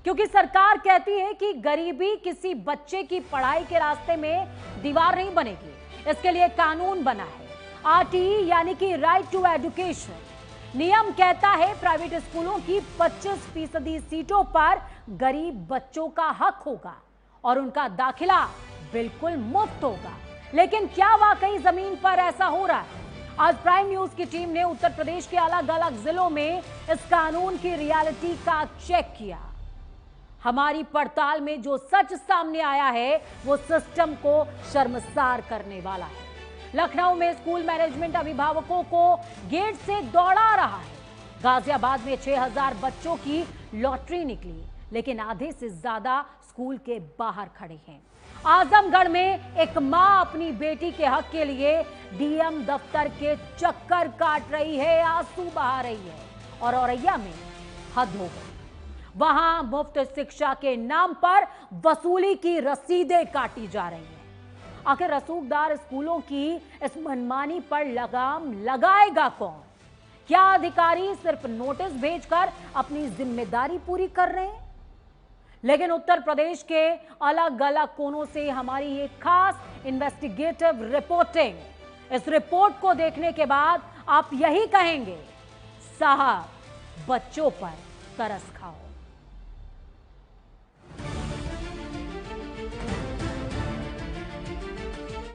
क्योंकि सरकार कहती है कि गरीबी किसी बच्चे की पढ़ाई के रास्ते में दीवार नहीं बनेगी। इसके लिए कानून बना है, आरटीई यानी कि राइट टू एजुकेशन। नियम कहता है प्राइवेट स्कूलों की 25% सीटों पर गरीब बच्चों का हक होगा और उनका दाखिला बिल्कुल मुफ्त होगा। लेकिन क्या वाकई जमीन पर ऐसा हो रहा है? आज प्राइम न्यूज की टीम ने उत्तर प्रदेश के अलग अलग जिलों में इस कानून की रियलिटी का चेक किया। हमारी पड़ताल में जो सच सामने आया है वो सिस्टम को शर्मसार करने वाला है। लखनऊ में स्कूल मैनेजमेंट अभिभावकों को गेट से दौड़ा रहा है। गाजियाबाद में 6000 बच्चों की लॉटरी निकली, लेकिन आधे से ज्यादा स्कूल के बाहर खड़े हैं। आजमगढ़ में एक मां अपनी बेटी के हक के लिए डीएम दफ्तर के चक्कर काट रही है, आंसू बहा रही है। और औरैया में हद हो गई, वहां मुफ्त शिक्षा के नाम पर वसूली की रसीदें काटी जा रही हैं। आखिर रसूखदार स्कूलों की इस मनमानी पर लगाम लगाएगा कौन? क्या अधिकारी सिर्फ नोटिस भेजकर अपनी जिम्मेदारी पूरी कर रहे हैं? लेकिन उत्तर प्रदेश के अलग अलग कोनों से हमारी ये खास इन्वेस्टिगेटिव रिपोर्टिंग, इस रिपोर्ट को देखने के बाद आप यही कहेंगे, साहब बच्चों पर तरस खाओ।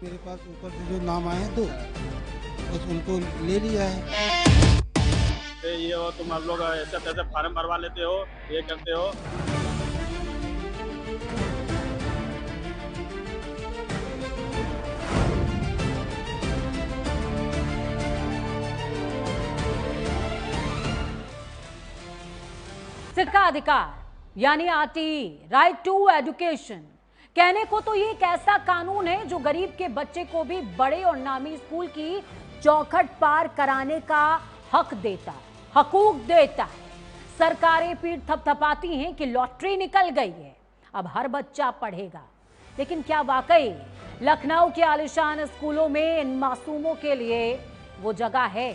मेरे पास ऊपर से जो नाम आए हैं तो बस उनको ले लिया है। ये हो तुम आप लोग ऐसे तैसे फार्म भरवा लेते हो, ये करते हो। शिक्षा अधिकार यानी आरटीई, राइट टू एजुकेशन, कहने को तो ये एक ऐसा कानून है जो गरीब के बच्चे को भी बड़े और नामी स्कूल की चौखट पार कराने का हक देता है, हकूक देता है। सरकारें पीठ थपथपाती हैं कि लॉटरी निकल गई है, अब हर बच्चा पढ़ेगा। लेकिन क्या वाकई लखनऊ के आलीशान स्कूलों में इन मासूमों के लिए वो जगह है?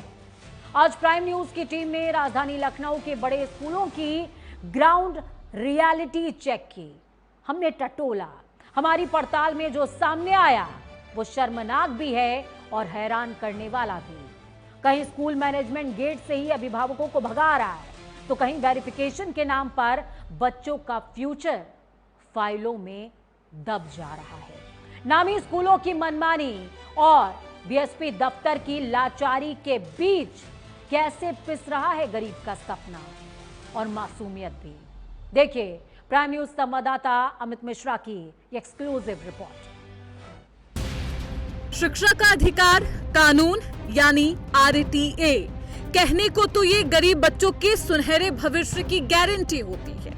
आज प्राइम न्यूज की टीम ने राजधानी लखनऊ के बड़े स्कूलों की ग्राउंड रियलिटी चेक की। हमने टटोला, हमारी पड़ताल में जो सामने आया वो शर्मनाक भी है और हैरान करने वाला भी। कहीं स्कूल मैनेजमेंट गेट से ही अभिभावकों को भगा रहा है, तो कहीं वेरिफिकेशन के नाम पर बच्चों का फ्यूचर फाइलों में दब जा रहा है। नामी स्कूलों की मनमानी और बीएसपी दफ्तर की लाचारी के बीच कैसे पिस रहा है गरीब का सपना और मासूमियत भी। देखिए प्राइम न्यूज संवाददाता अमित मिश्रा की एक्सक्लूसिव रिपोर्ट। शिक्षा का अधिकार कानून यानी आरटीई, कहने को तो ये गरीब बच्चों के सुनहरे भविष्य की गारंटी होती है,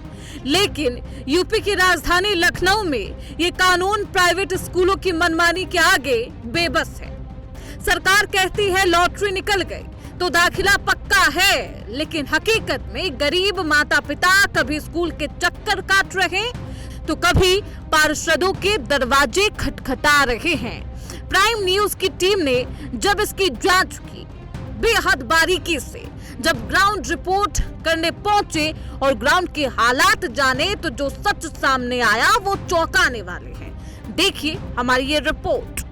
लेकिन यूपी की राजधानी लखनऊ में ये कानून प्राइवेट स्कूलों की मनमानी के आगे बेबस है। सरकार कहती है लॉटरी निकल गई तो दाखिला पक्का है, लेकिन हकीकत में गरीब माता पिता कभी स्कूल के चक्कर काट रहे तो कभी पार्षदों के दरवाजे खटखटा रहे हैं। प्राइम न्यूज की टीम ने जब इसकी जांच की बेहद बारीकी से, जब ग्राउंड रिपोर्ट करने पहुंचे और ग्राउंड के हालात जाने, तो जो सच सामने आया वो चौंकाने वाले हैं। देखिए हमारी ये रिपोर्ट।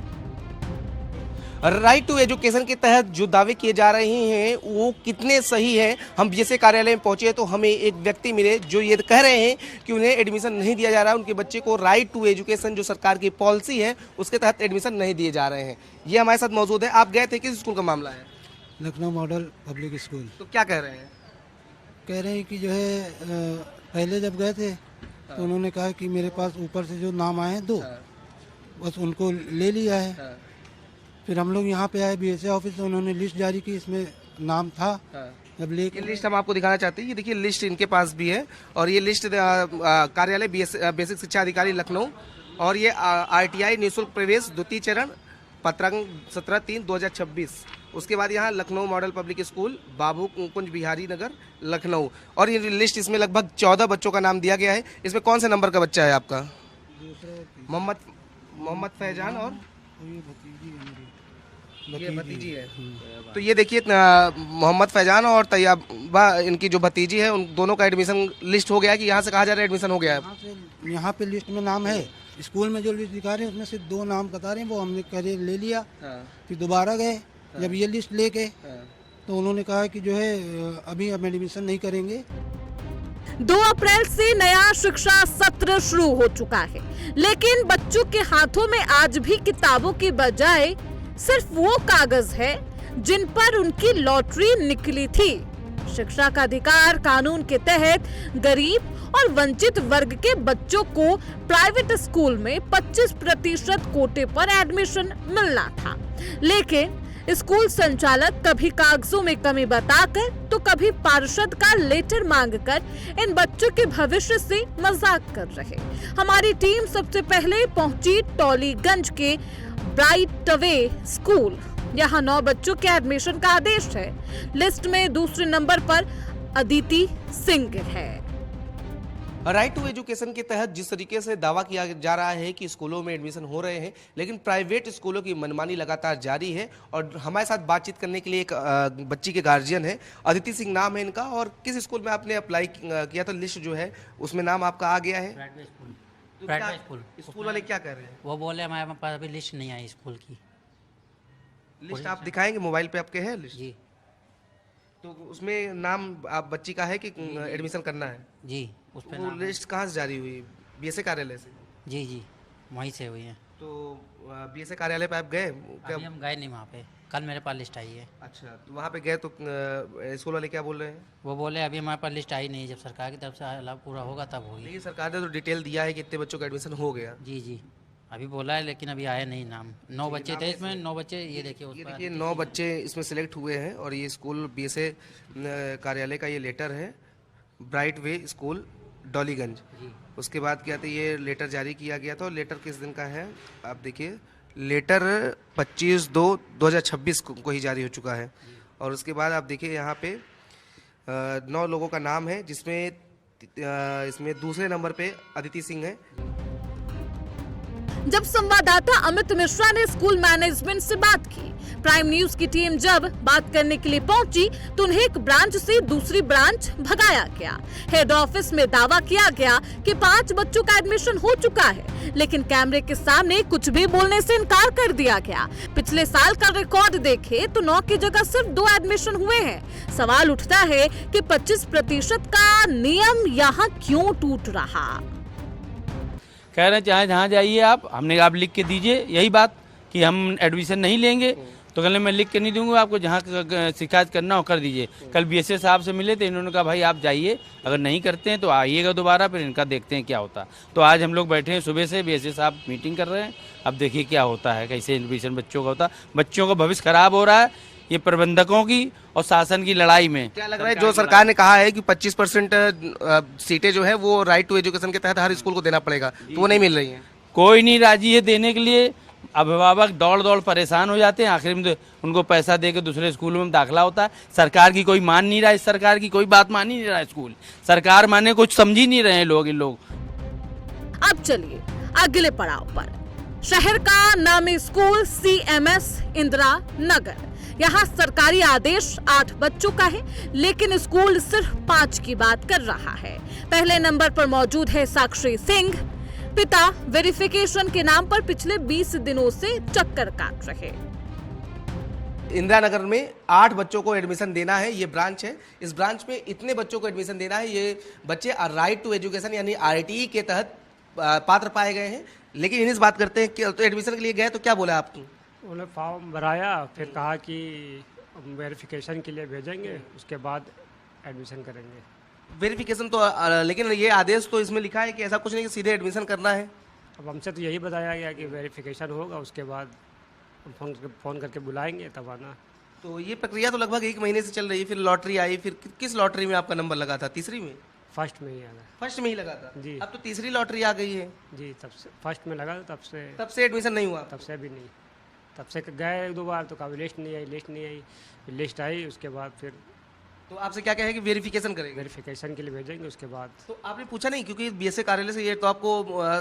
राइट टू एजुकेशन के तहत जो दावे किए जा रहे हैं वो कितने सही हैं? हम बीएसए कार्यालय में पहुंचे तो हमें एक व्यक्ति मिले जो ये कह रहे हैं कि उन्हें एडमिशन नहीं दिया जा रहा है, उनके बच्चे को राइट टू एजुकेशन जो सरकार की पॉलिसी है उसके तहत एडमिशन नहीं दिए जा रहे हैं। ये हमारे साथ मौजूद है। आप गए थे, किस स्कूल का मामला है? Lucknow model public school. तो क्या कह रहे हैं? कह रहे हैं कि जो है पहले जब गए थे तो उन्होंने कहा कि मेरे पास ऊपर से जो नाम आए हैं दो बस उनको ले लिया है। फिर हम लोग यहाँ पे आए बीएसए ऑफिस, तो उन्होंने लिस्ट जारी की, इसमें नाम था। जब ये लिस्ट हम आपको दिखाना चाहते हैं। ये देखिए लिस्ट इनके पास भी है और ये लिस्ट कार्यालय बेसिक शिक्षा अधिकारी लखनऊ और ये आरटीई निःशुल्क प्रवेश द्वितीय चरण पत्रांक 17/3/2026। उसके बाद यहाँ लखनऊ मॉडल पब्लिक स्कूल बाबू कुंज बिहारी नगर लखनऊ, और ये लिस्ट इसमें लगभग 14 बच्चों का नाम दिया गया है। इसमें कौन से नंबर का बच्चा है आपका? दूसरा मोहम्मद फैजान और ये भतीजी है। तो ये देखिए मोहम्मद फैजान और तैयबा इनकी जो भतीजी है उन दोनों का एडमिशन लिस्ट हो गया कि यहाँ से कहा जा रहा है एडमिशन हो गया है। यहाँ पे लिस्ट में नाम है, स्कूल में जो लिस्ट दिखा रहे हैं उसमें से 2 नाम बता रहे हैं, वो हमने करे ले लिया। फिर दोबारा गए, जब ये लिस्ट लेके तो उन्होंने कहा कि जो है अभी हम एडमिशन नहीं करेंगे। 2 अप्रैल से नया शिक्षा सत्र शुरू हो चुका है, लेकिन बच्चों के हाथों में आज भी किताबों की बजाय सिर्फ वो कागज है जिन पर उनकी लॉटरी निकली थी। शिक्षा का अधिकार कानून के तहत गरीब और वंचित वर्ग के बच्चों को प्राइवेट स्कूल में 25% कोटे पर एडमिशन मिलना था, लेकिन स्कूल संचालक कभी कागजों में कमी बताकर तो कभी पार्षद का लेटर मांगकर इन बच्चों के भविष्य से मजाक कर रहे। हमारी टीम सबसे पहले पहुंची टॉलीगंज के ब्राइट वे स्कूल। यहाँ 9 बच्चों के एडमिशन का आदेश है। लिस्ट में दूसरे नंबर पर अदिति सिंह है। राइट टू एजुकेशन के तहत जिस तरीके से दावा किया जा रहा है कि स्कूलों में एडमिशन हो रहे हैं, लेकिन प्राइवेट स्कूलों की मनमानी लगातार जारी है। और हमारे साथ बातचीत करने के लिए एक बच्ची के गार्जियन है, अदिति सिंह नाम है इनका। और किस स्कूल में आपने अप्लाई किया था? लिस्ट जो है उसमें नाम आपका आ गया है। Private school. स्कूल वाले क्या कर रहे हैं? वो बोले हमारे पास अभी लिस्ट नहीं आई स्कूल की। लिस्ट आप दिखाएंगे? मोबाइल पे आपके है लिस्ट? जी। तो उसमें नाम आप बच्ची का है कि एडमिशन करना है? जी, उस पे वो लिस्ट कहाँ से जारी हुई? बीएसए कार्यालय से? जी जी, वहीं से हुई है। तो बीएसए कार्यालय पे आप गए? अभी हम गए नहीं वहाँ पे, कल मेरे पास लिस्ट आई है। अच्छा, तो वहाँ पे गए तो स्कूल वाले क्या बोल रहे हैं? वो बोले अभी हमारे पास लिस्ट आई नहीं, जब सरकार की तरफ से लाभ पूरा होगा तब होगी। लेकिन सरकार ने तो डिटेल दिया है कि इतने बच्चों का एडमिशन हो गया। जी जी, अभी बोला है लेकिन अभी आया नहीं नाम। 9 बच्चे थे इसमें, 9 बच्चे ये देखिए। ये देखिए 9 बच्चे इसमें सिलेक्ट हुए हैं। और ये स्कूल बीएसए कार्यालय का ये लेटर है, ब्राइट वे स्कूल डॉलीगंज। उसके बाद क्या था, ये लेटर जारी किया गया था। और लेटर किस दिन का है आप देखिए, लेटर 25/2/2026 को ही जारी हो चुका है। और उसके बाद आप देखिए यहाँ पे 9 लोगों का नाम है, जिसमें इसमें दूसरे नंबर पे अदिति सिंह है। जब संवाददाता अमित मिश्रा ने स्कूल मैनेजमेंट से बात की, प्राइम न्यूज की टीम जब बात करने के लिए पहुंची तो उन्हें एक ब्रांच से दूसरी ब्रांच भगाया गया। हेड ऑफिस में दावा किया गया कि 5 बच्चों का एडमिशन हो चुका है, लेकिन कैमरे के सामने कुछ भी बोलने से इनकार कर दिया गया। पिछले साल का रिकॉर्ड देखें तो 9 की जगह सिर्फ 2 एडमिशन हुए हैं। सवाल उठता है कि 25% का नियम यहाँ क्यों टूट रहा? कह रहे हैं चाहे जहाँ जाइए हमने आप लिख के दीजिए यही बात कि हम एडमिशन नहीं लेंगे। तो कहने मैं लिख के नहीं दूंगा, आपको जहाँ शिकायत करना हो कर दीजिए। कल बीएसए साहब से मिले थे, इन्होंने कहा भाई आप जाइए, अगर नहीं करते हैं तो आइएगा दोबारा, फिर इनका देखते हैं क्या होता। तो आज हम लोग बैठे हैं सुबह से, बीएसए साहब मीटिंग कर रहे हैं। अब देखिए क्या होता है, कैसे एडमिशन बच्चों का होता। बच्चों का भविष्य खराब हो रहा है, ये प्रबंधकों की और शासन की लड़ाई में। क्या लग रहा है, जो सरकार ने कहा है कि 25% सीटें जो है वो राइट टू एजुकेशन के तहत हर स्कूल को देना पड़ेगा, तो वो नहीं मिल रही है? कोई नहीं राजी है देने के लिए। अभिभावक दौड़ परेशान हो जाते हैं, आखिर में उनको पैसा दे के दूसरे स्कूल में दाखिला होता है। सरकार की कोई मान नहीं रहा है, सरकार की कोई बात मान ही नहीं रहा है स्कूल। सरकार माने कुछ समझ ही नहीं रहे हैं लोग। इन लोग अब चलिए अगले पड़ाव पर। शहर का नामी स्कूल CMS इंदिरा नगर। यहाँ सरकारी आदेश 8 बच्चों का है, लेकिन स्कूल सिर्फ 5 की बात कर रहा है। पहले नंबर पर मौजूद है साक्षी सिंह। पिता वेरिफिकेशन के नाम पर पिछले 20 दिनों से चक्कर काट रहे। इंदिरा नगर में 8 बच्चों को एडमिशन देना है, ये ब्रांच है। इस ब्रांच में इतने बच्चों को एडमिशन देना है। ये बच्चे राइट टू एजुकेशन यानी RTE के तहत पात्र पाए गए हैं। लेकिन इस बात करते हैं कि तो एडमिशन के लिए गए तो क्या बोला आपको? उन्होंने फॉर्म भराया, फिर कहा कि वेरिफिकेशन के लिए भेजेंगे, उसके बाद एडमिशन करेंगे। वेरिफिकेशन तो लेकिन ये आदेश तो इसमें लिखा है कि ऐसा कुछ नहीं कि सीधे एडमिशन करना है। अब हमसे तो यही बताया गया कि वेरिफिकेशन होगा, उसके बाद फ़ोन करके बुलाएंगे तब आना। तो ये प्रक्रिया तो लगभग 1 महीने से चल रही है। फिर लॉटरी आई, फिर किस लॉटरी में आपका नंबर लगा था? तीसरी में? फर्स्ट में ही आया। फर्स्ट में ही लगा था जी। अब तो तीसरी लॉटरी आ गई है। जी, तब से फर्स्ट में लगा, तब से एडमिशन नहीं हुआ? तब से भी नहीं। तब से गए 1-2 बार तो कभी लिस्ट नहीं आई, फिर लिस्ट आई, उसके बाद फिर तो आपसे क्या कहे कि वेरिफिकेशन करेंगे? वेरिफिकेशन के लिए भेजेंगे, उसके बाद। तो आपने पूछा नहीं, क्योंकि बीएसए कार्यालय से ये तो आपको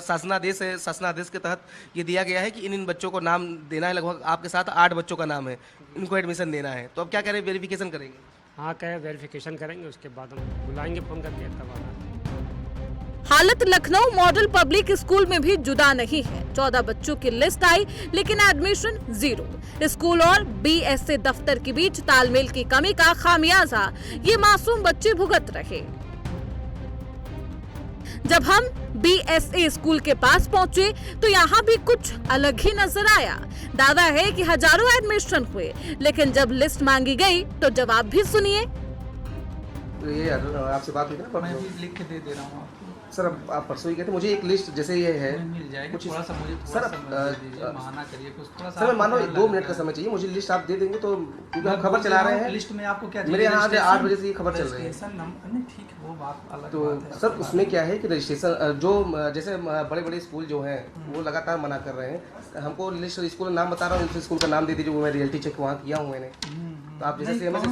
शासनादेश है, शासनादेश के तहत ये दिया गया है कि इन बच्चों को नाम देना है, लगभग आपके साथ 8 बच्चों का नाम है, इनको एडमिशन देना है, तो अब क्या करें, वेरिफिकेशन करेंगे? हाँ, कहे वेरिफिकेशन करेंगे, उसके बाद हम बुलाएंगे फ़ोन करके, तब आना। हालत लखनऊ मॉडल पब्लिक स्कूल में भी जुदा नहीं है। 14 बच्चों की लिस्ट आई, लेकिन एडमिशन 0। स्कूल और बीएसए दफ्तर के बीच तालमेल की कमी का खामियाजा ये मासूम बच्चे भुगत रहे। जब हम बीएसए स्कूल के पास पहुंचे तो यहाँ भी कुछ अलग ही नजर आया। दावा है कि हजारों एडमिशन हुए, लेकिन जब लिस्ट मांगी गई तो जवाब भी सुनिए। ये आपसे बात हुई थी ना, मैं भी लिख के दे रहा हूँ आपको। सर आप परसों ही कहते, मुझे एक लिस्ट जैसे ये है मिल जाएगी, कुछ थोड़ा सा मुझे सर माना करिए कुछ, थोड़ा सा। सर मैं मानो 2 मिनट का समय चाहिए मुझे, लिस्ट आप दे देंगे तो, क्योंकि हम खबर चला रहे हैं। लिस्ट में आपको क्या मेरे यहाँ 8 बजे से ये खबर चल रही है। नहीं ठीक है, वो बात अलग तो बात है। सर उसमें क्या है कि रजिस्ट्रेशन जो जैसे बड़े बड़े स्कूल जो हैं वो लगातार मना कर रहे हैं। हमको लिस्ट स्कूल का नाम बता रहा हूँ, स्कूल का नाम दे दीजिए, वो मैं रियलिटी चेक वहाँ किया हूँ मैंने। तो आप जैसे सीएमएस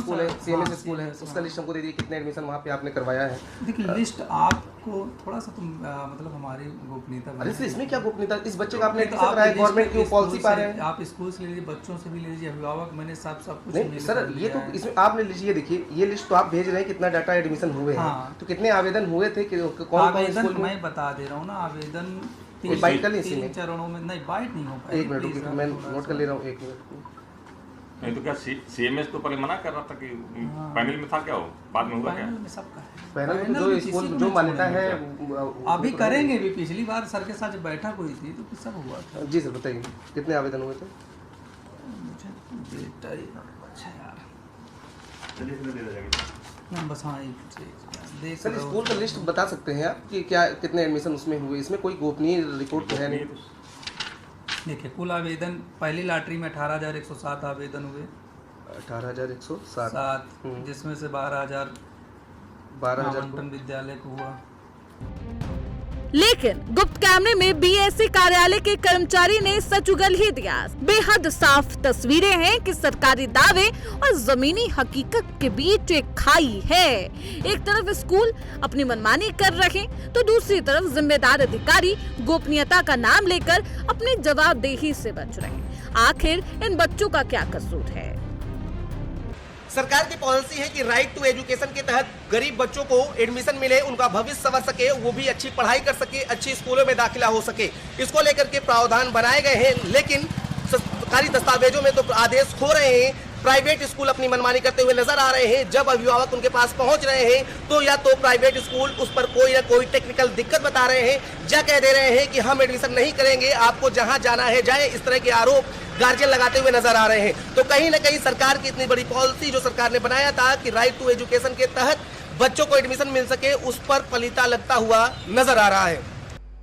स्कूल है उसका लिस्ट हमको दे दीजिए, कितने एडमिशन वहाँ पे आपने करवाया है। देखिए लिस्ट आपको थोड़ा सा मतलब हमारी गोपनीयता। अरे सर इसमें क्या गोपनीयता, इस बच्चे का आपने तो एडमिशन कराया, गवर्नमेंट की पॉलिसी पा रहे हैं। आप स्कूल से ले लीजिए, बच्चों से भी ले लीजिए, अभिभावक, मैंने सब कुछ नहीं सर, ये तो इसमें आपने लीजिए, देखिए ये लिस्ट तो आप भेज रहे हैं कितना डाटा एडमिशन हुए हैं, तो कितने आवेदन हुए थे, कौन आवेदन मैं बता दे रहा हूँ ना, आवेदन 3 चरणों में। नहीं बाइट नहीं हो पाएगा। 1 मिनट मैं नोट कर ले रहा हूँ, 1 मिनट। नहीं तो क्या सीएमएस तो पहले मना कर रहा था कि पैनल में था, क्या हो बाद में हुआ क्या? पैनल में सबका है, पैनल जो स्कूल जो मान्यता है अभी करेंगे भी। पिछली बार सर के साथ जब बैठक हुई थी तो सब हुआ था। जी सर बताइए कितने आवेदन हुए थे? अच्छा यार बस हाँ देख सर स्कूल का लिस्ट बता सकते हैं आप कि क्या कितने एडमिशन उसमें हुए? इसमें कोई गोपनीय रिपोर्ट तो है नहीं। देखिए कुल आवेदन पहली लॉटरी में 18,107 आवेदन हुए। 18,107, जिसमें से 12,000 नामांकन विद्यालय को हुआ। लेकिन गुप्त कैमरे में बीएसए कार्यालय के कर्मचारी ने सच उगल ही दिया। बेहद साफ तस्वीरें हैं कि सरकारी दावे और जमीनी हकीकत के बीच एक खाई है। एक तरफ स्कूल अपनी मनमानी कर रहे तो दूसरी तरफ जिम्मेदार अधिकारी गोपनीयता का नाम लेकर अपनी जवाबदेही से बच रहे। आखिर इन बच्चों का क्या कसूर है? सरकार की पॉलिसी है कि राइट टू एजुकेशन के तहत गरीब बच्चों को एडमिशन मिले, उनका भविष्य संवर सके, वो भी अच्छी पढ़ाई कर सके, अच्छी स्कूलों में दाखिला हो सके। इसको लेकर के प्रावधान बनाए गए हैं, लेकिन सरकारी दस्तावेजों में तो आदेश खो रहे हैं। प्राइवेट स्कूल अपनी मनमानी करते हुए नजर आ रहे हैं। जब अभिभावक उनके पास पहुंच रहे हैं तो या तो प्राइवेट स्कूल उस पर कोई ना कोई टेक्निकल दिक्कत बता रहे हैं, या कह दे रहे हैं कि हम एडमिशन नहीं करेंगे, आपको जहां जाना है जाए। इस तरह के आरोप गार्जियन लगाते हुए नजर आ रहे हैं। तो कहीं ना कहीं सरकार की इतनी बड़ी पॉलिसी जो सरकार ने बनाया था कि राइट टू एजुकेशन के तहत बच्चों को एडमिशन मिल सके, उस पर पलीता लगता हुआ नजर आ रहा है।